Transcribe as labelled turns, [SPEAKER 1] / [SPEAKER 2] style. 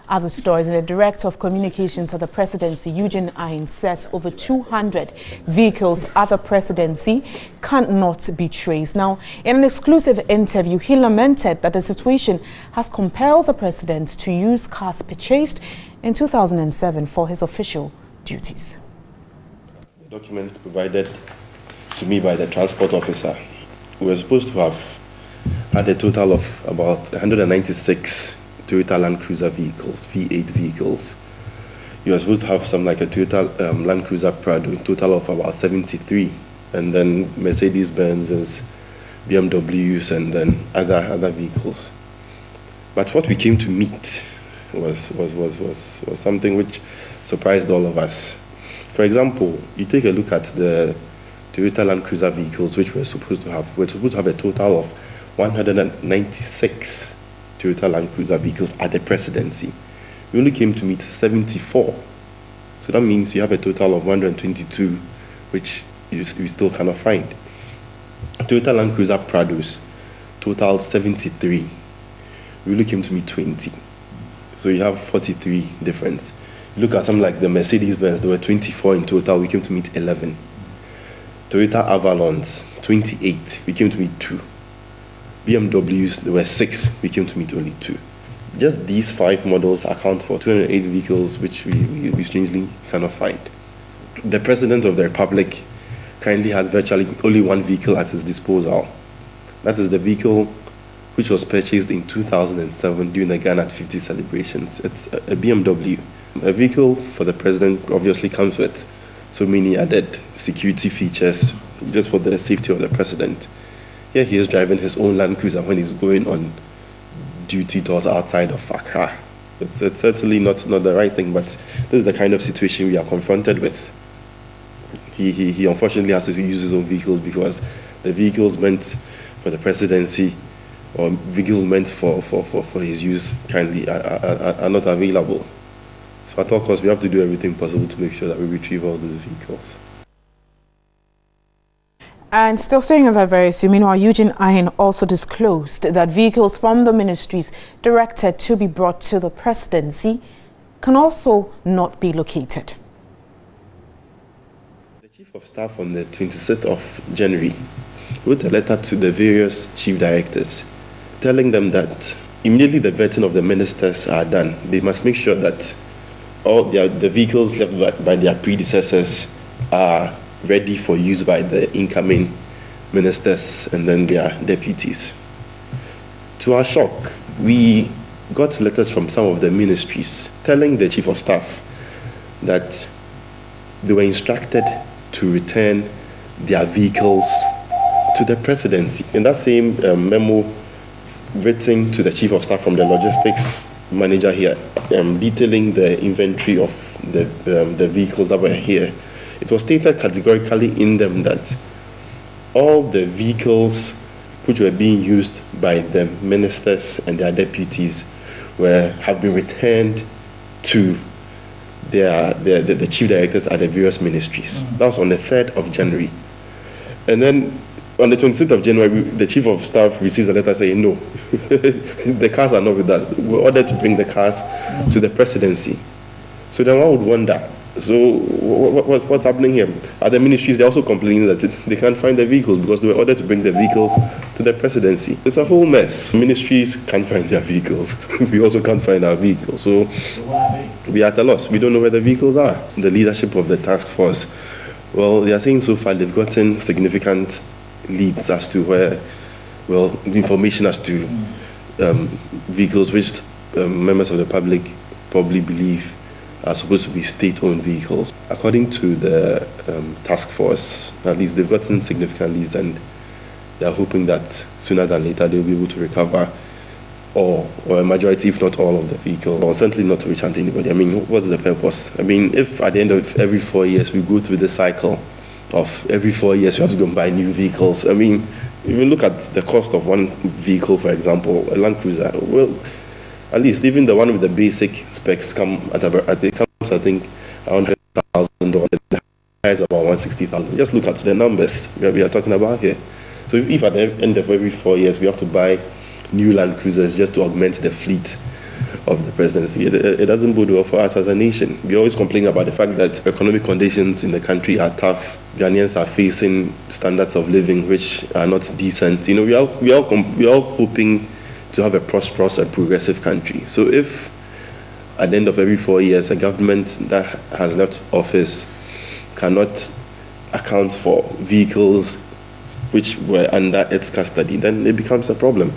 [SPEAKER 1] Other stories, the Director of Communications at the Presidency, Eugene Arhin, says over 200 vehicles at the Presidency cannot be traced. Now, in an exclusive interview, he lamented that the situation has compelled the President to use cars purchased in 2007 for his official duties.
[SPEAKER 2] The documents provided to me by the transport officer, we were supposed to have had a total of about 196 Toyota Land Cruiser vehicles, V8 vehicles. You were supposed to have something like a Toyota Land Cruiser Prado, a total of about 73, and then Mercedes-Benz's, BMWs, and then other vehicles. But what we came to meet was something which surprised all of us. For example, you take a look at the Toyota Land Cruiser vehicles which we're supposed to have. We're supposed to have a total of 196 Toyota Land Cruiser vehicles at the Presidency. We only came to meet 74. So that means you have a total of 122, which you still cannot find. Toyota Land Cruiser Prados, total 73. We only came to meet 20. So you have 43 difference. You look at something like the Mercedes-Benz, there were 24 in total, we came to meet 11. Toyota Avalons, 28, we came to meet 2. BMWs, there were 6, we came to meet only 2. Just these 5 models account for 208 vehicles, which we strangely cannot find. The President of the Republic currently has virtually only 1 vehicle at his disposal. That is the vehicle which was purchased in 2007 during the Ghana 50 celebrations. It's a BMW. A vehicle for the President obviously comes with so many added security features just for the safety of the President. Here he is driving his own Land Cruiser when he's going on duty tours outside of Accra. It's certainly not the right thing, but this is the kind of situation we are confronted with. He unfortunately has to use his own vehicles because the vehicles meant for the Presidency or vehicles meant for his use currently are not available. So at all costs, we have to do everything possible to make sure that we retrieve all those vehicles.
[SPEAKER 1] And still staying on that very issue, meanwhile, Eugene Arhin also disclosed that vehicles from the ministries directed to be brought to the Presidency can also not be located.
[SPEAKER 2] The Chief of Staff on the 26th of January wrote a letter to the various chief directors telling them that immediately the vetting of the ministers are done, they must make sure that all the vehicles left by their predecessors are ready for use by the incoming ministers and then their deputies. To our shock, we got letters from some of the ministries telling the Chief of Staff that they were instructed to return their vehicles to the Presidency. In that same memo written to the Chief of Staff from the logistics manager here, detailing the inventory of the vehicles that were here, it was stated categorically in them that all the vehicles which were being used by the ministers and their deputies have been returned to the chief directors at the various ministries. That was on the 3rd of January. And then on the 26th of January, the Chief of Staff receives a letter saying, no, the cars are not with us. We're ordered to bring the cars to the Presidency. So then one would wonder, so what's happening here? At the ministries, they're also complaining that they can't find the vehicles because they were ordered to bring the vehicles to the Presidency. It's a whole mess. Ministries can't find their vehicles. We also can't find our vehicles. So we are at a loss. We don't know where the vehicles are. The leadership of the task force, well, they are saying so far they've gotten significant leads as to where, well, the information as to vehicles which members of the public probably believe are supposed to be state-owned vehicles. According to the task force, at least they've gotten significant leads and they are hoping that sooner than later they'll be able to recover all, or a majority, if not all, of the vehicles, or certainly not to reach out to anybody. I mean, what's the purpose? I mean, if at the end of every 4 years we go through the cycle of every 4 years we have to go and buy new vehicles, I mean, even look at the cost of one vehicle, for example, a Land Cruiser. Well, at least even the one with the basic specs comes, I think, around $100,000. The highest about 160,000. Just look at the numbers we are talking about here. So if at the end of every 4 years we have to buy new Land Cruisers just to augment the fleet of the presidency. It doesn't bode well for us as a nation. We always complain about the fact that economic conditions in the country are tough. Ghanaians are facing standards of living which are not decent. You know, we are all hoping to have a prosperous and progressive country. So if at the end of every 4 years a government that has left office cannot account for vehicles which were under its custody, then it becomes a problem.